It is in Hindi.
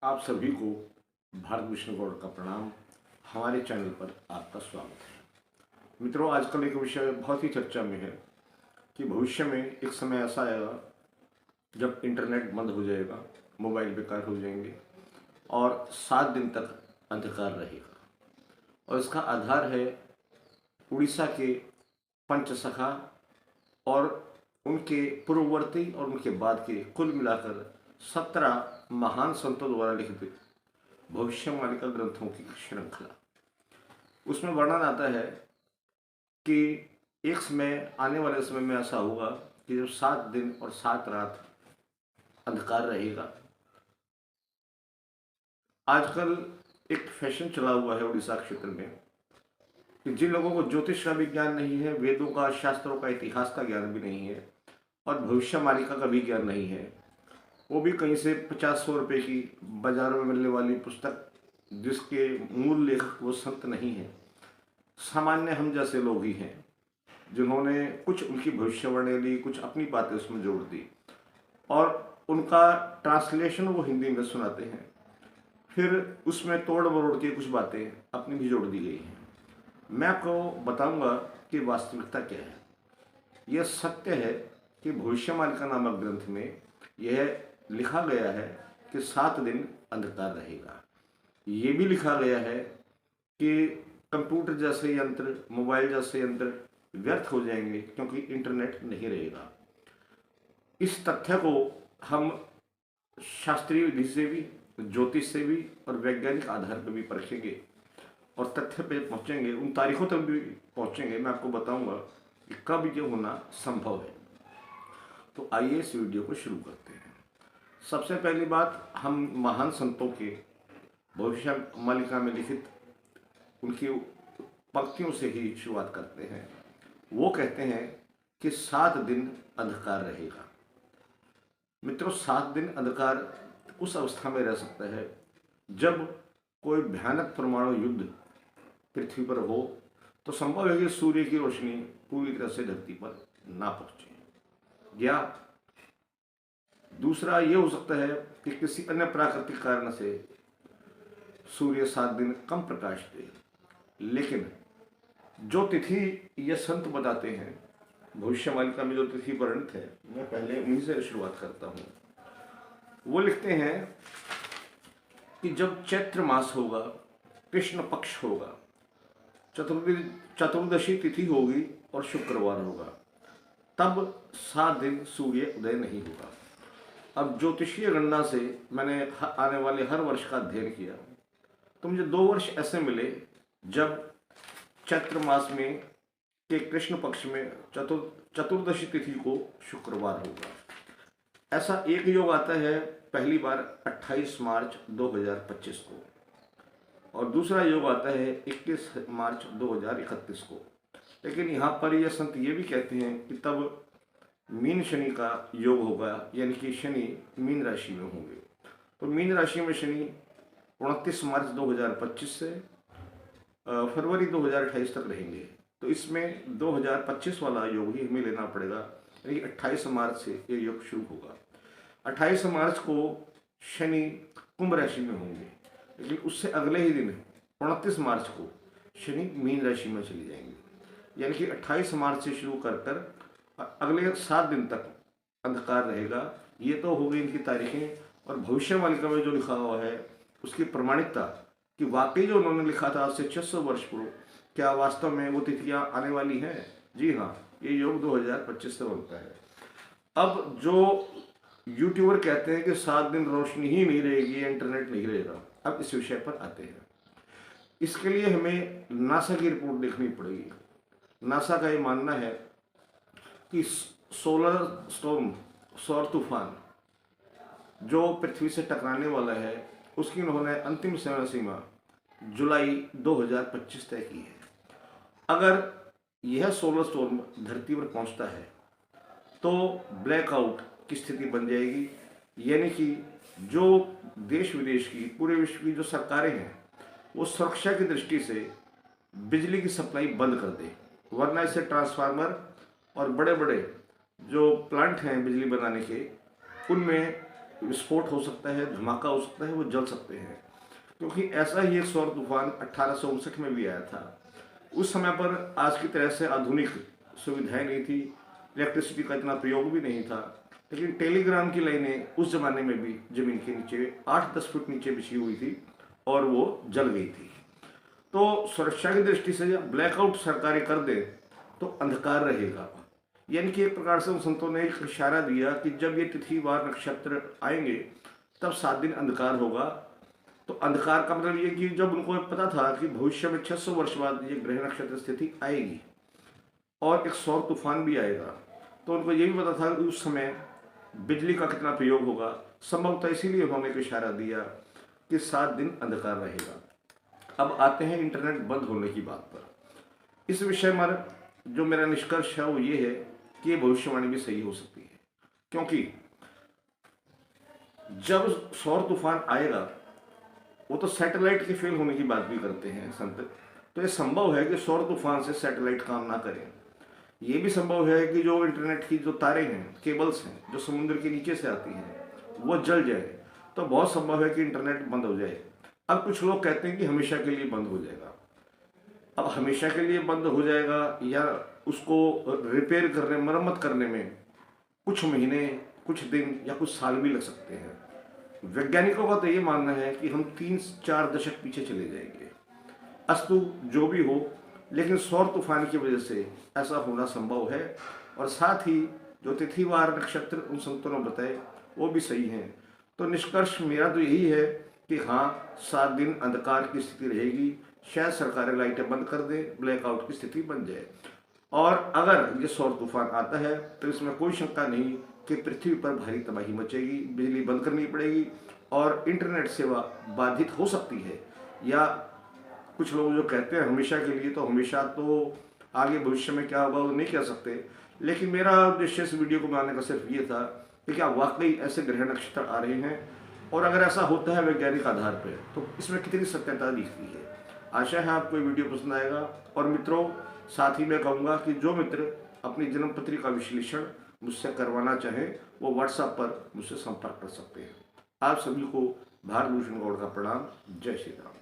आप सभी को भारत विष्णु गौड़ का प्रणाम। हमारे चैनल पर आपका स्वागत है। मित्रों, आजकल एक विषय बहुत ही चर्चा में है कि भविष्य में एक समय ऐसा आएगा जब इंटरनेट बंद हो जाएगा, मोबाइल बेकार हो जाएंगे और 7 दिन तक अंधकार रहेगा। और इसका आधार है उड़ीसा के पंचसखा और उनके पूर्ववर्ती और उनके बाद के कुल मिलाकर 17 महान संतों द्वारा लिखित भविष्यवाणी ग्रंथों की श्रृंखला। उसमें वर्णन आता है कि एक समय आने वाले समय में ऐसा होगा कि जब 7 दिन और 7 रात अंधकार रहेगा। आजकल एक फैशन चला हुआ है उड़ीसा क्षेत्र में कि जिन लोगों को ज्योतिष का भी ज्ञान नहीं है, वेदों का, शास्त्रों का, इतिहास का ज्ञान भी नहीं है और भविष्यवाणी का भी ज्ञान नहीं है, वो भी कहीं से 50-100 रुपये की बाजारों में मिलने वाली पुस्तक जिसके मूल लेखक वो संत नहीं है, सामान्य हम जैसे लोग ही हैं जिन्होंने कुछ उनकी भविष्यवाणी ली, कुछ अपनी बातें उसमें जोड़ दी और उनका ट्रांसलेशन वो हिंदी में सुनाते हैं। फिर उसमें तोड़ मरोड़ के कुछ बातें अपनी भी जोड़ दी गई हैं। मैं आपको बताऊंगा कि वास्तविकता क्या है। यह सत्य है कि भविष्यवाणी नामक ग्रंथ में यह लिखा गया है कि 7 दिन अंधकार रहेगा। ये भी लिखा गया है कि कंप्यूटर जैसे यंत्र, मोबाइल जैसे यंत्र व्यर्थ हो जाएंगे क्योंकि इंटरनेट नहीं रहेगा। इस तथ्य को हम शास्त्रीय विधि से भी, ज्योतिष से भी और वैज्ञानिक आधार पर भी परखेंगे और तथ्य पे पहुंचेंगे, उन तारीखों तक भी पहुंचेंगे। मैं आपको बताऊंगा कि कब ये होना संभव है। तो आइए इस वीडियो को शुरू करते हैं। सबसे पहली बात, हम महान संतों के भविष्यवाणी में लिखित उनकी पंक्तियों से ही शुरुआत करते हैं। वो कहते हैं कि 7 दिन अंधकार रहेगा। मित्रों, 7 दिन अंधकार उस अवस्था में रह सकता है जब कोई भयानक परमाणु युद्ध पृथ्वी पर हो तो संभव है कि सूर्य की रोशनी पूरी तरह से धरती पर ना पहुंचे, या दूसरा ये हो सकता है कि किसी अन्य प्राकृतिक कारण से सूर्य 7 दिन कम प्रकाश दे। लेकिन जो तिथि ये संत बताते हैं, भविष्यवाणी में जो तिथि वर्णित है, मैं पहले उन्हीं से शुरुआत करता हूँ। वो लिखते हैं कि जब चैत्र मास होगा, कृष्ण पक्ष होगा, चतुर्दशी तिथि होगी और शुक्रवार होगा, तब 7 दिन सूर्य उदय नहीं होगा। अब ज्योतिषीय गणना से मैंने आने वाले हर वर्ष का अध्ययन किया तो मुझे 2 वर्ष ऐसे मिले जब चैत्र मास में के कृष्ण पक्ष में चतुर्दशी तिथि को शुक्रवार होगा। ऐसा एक योग आता है पहली बार 28 मार्च 2025 को और दूसरा योग आता है 21 मार्च 2031 को। लेकिन यहाँ पर यह संत ये भी कहते हैं कि तब मीन शनि का योग होगा, यानी कि शनि मीन राशि में होंगे। तो मीन राशि में शनि 29 मार्च 2025 से फरवरी 2028 तक रहेंगे। तो इसमें 2025 वाला योग ही हमें लेना पड़ेगा, यानी 28 मार्च से ये योग शुरू होगा। 28 मार्च को शनि कुंभ राशि में होंगे, लेकिन उससे अगले ही दिन 29 मार्च को शनि मीन राशि में चले जाएंगे। यानी कि 28 मार्च से शुरू कर अगले 7 दिन तक अंधकार रहेगा। ये तो हो गई इनकी तारीखें और भविष्यवाणी में जो लिखा हुआ है उसकी प्रमाणिकता कि वाकई जो उन्होंने लिखा था आज से 600 वर्ष पूर्व, क्या वास्तव में वो तिथियां आने वाली हैं? जी हाँ, ये योग 2025 से बनता है। अब जो यूट्यूबर कहते हैं कि 7 दिन रोशनी ही नहीं रहेगी, इंटरनेट नहीं रहेगा, अब इस विषय पर आते हैं। इसके लिए हमें नासा की रिपोर्ट देखनी पड़ेगी। नासा का ये मानना है कि सोलर स्टॉर्म, सौर तूफान जो पृथ्वी से टकराने वाला है, उसकी उन्होंने अंतिम समय सीमा जुलाई 2025 तय की है। अगर यह सोलर स्टॉर्म धरती पर पहुंचता है तो ब्लैकआउट की स्थिति बन जाएगी, यानी कि जो देश विदेश की, पूरे विश्व की जो सरकारें हैं वो सुरक्षा की दृष्टि से बिजली की सप्लाई बंद कर दे, वरना इससे ट्रांसफार्मर और बड़े बड़े जो प्लांट हैं बिजली बनाने के, उनमें विस्फोट हो सकता है, धमाका हो सकता है, वो जल सकते हैं। क्योंकि ऐसा ही एक सौर तूफान 1859 में भी आया था। उस समय पर आज की तरह से आधुनिक सुविधाएं नहीं थी, इलेक्ट्रिसिटी का इतना प्रयोग भी नहीं था, लेकिन टेलीग्राम की लाइनें उस जमाने में भी जमीन के नीचे 8-10 फुट नीचे बिछी हुई थी और वो जल गई थी। तो सुरक्षा की दृष्टि से जब ब्लैकआउट सरकारें कर दे तो अंधकार रहेगा। यानी कि एक प्रकार से उन संतों ने एक इशारा दिया कि जब ये तिथिवार नक्षत्र आएंगे तब 7 दिन अंधकार होगा। तो अंधकार का मतलब ये कि जब उनको पता था कि भविष्य में 600 वर्ष बाद ये ग्रह नक्षत्र स्थिति आएगी और एक सौर तूफान भी आएगा, तो उनको ये भी पता था कि उस समय बिजली का कितना प्रयोग होगा। संभवतः इसीलिए उन्होंने एक इशारा दिया कि 7 दिन अंधकार रहेगा। अब आते हैं इंटरनेट बंद होने की बात पर। इस विषय में जो मेरा निष्कर्ष है वो ये है कि ये भविष्यवाणी भी सही हो सकती है, क्योंकि जब सौर तूफान आएगा वो तो सैटेलाइट के फेल होने की बात भी करते हैं संत। तो ये संभव है कि सौर तूफान से सैटेलाइट काम ना करें। ये भी संभव है कि जो इंटरनेट की जो तारें हैं, केबल्स हैं, जो समुद्र के नीचे से आती हैं, वो जल जाए। तो बहुत संभव है कि इंटरनेट बंद हो जाए। अब कुछ लोग कहते हैं कि हमेशा के लिए बंद हो जाएगा। अब हमेशा के लिए बंद हो जाएगा या उसको रिपेयर करने, मरम्मत करने में कुछ महीने, कुछ दिन या कुछ साल भी लग सकते हैं। वैज्ञानिकों का तो ये मानना है कि हम 3-4 दशक पीछे चले जाएंगे। अस्तु जो भी हो, लेकिन सौर तूफान की वजह से ऐसा होना संभव है। और साथ ही जो तिथिवार नक्षत्र उन संतों ने बताए वो भी सही हैं। तो निष्कर्ष मेरा तो यही है कि हाँ, 7 दिन अंधकार की स्थिति रहेगी। शायद सरकारें लाइटें बंद कर दें, ब्लैकआउट की स्थिति बन जाए। और अगर ये सौर तूफान आता है तो इसमें कोई शंका नहीं कि पृथ्वी पर भारी तबाही मचेगी, बिजली बंद करनी पड़ेगी और इंटरनेट सेवा बाधित हो सकती है। या कुछ लोग जो कहते हैं हमेशा के लिए, तो हमेशा तो आगे भविष्य में क्या होगा वो नहीं कह सकते। लेकिन मेरा उद्देश्य इस वीडियो को बनाने का सिर्फ ये था कि क्या वाकई ऐसे ग्रह नक्षत्र आ रहे हैं, और अगर ऐसा होता है वैज्ञानिक आधार पर, तो इसमें कितनी सत्यता दिखती है। आशा है आपको ये वीडियो पसंद आएगा। और मित्रों, साथ ही मैं कहूँगा कि जो मित्र अपनी जन्म पत्री का विश्लेषण मुझसे करवाना चाहें वो व्हाट्सएप पर मुझसे संपर्क कर सकते हैं। आप सभी को भारत भूषण गौड़ का प्रणाम। जय श्री राम।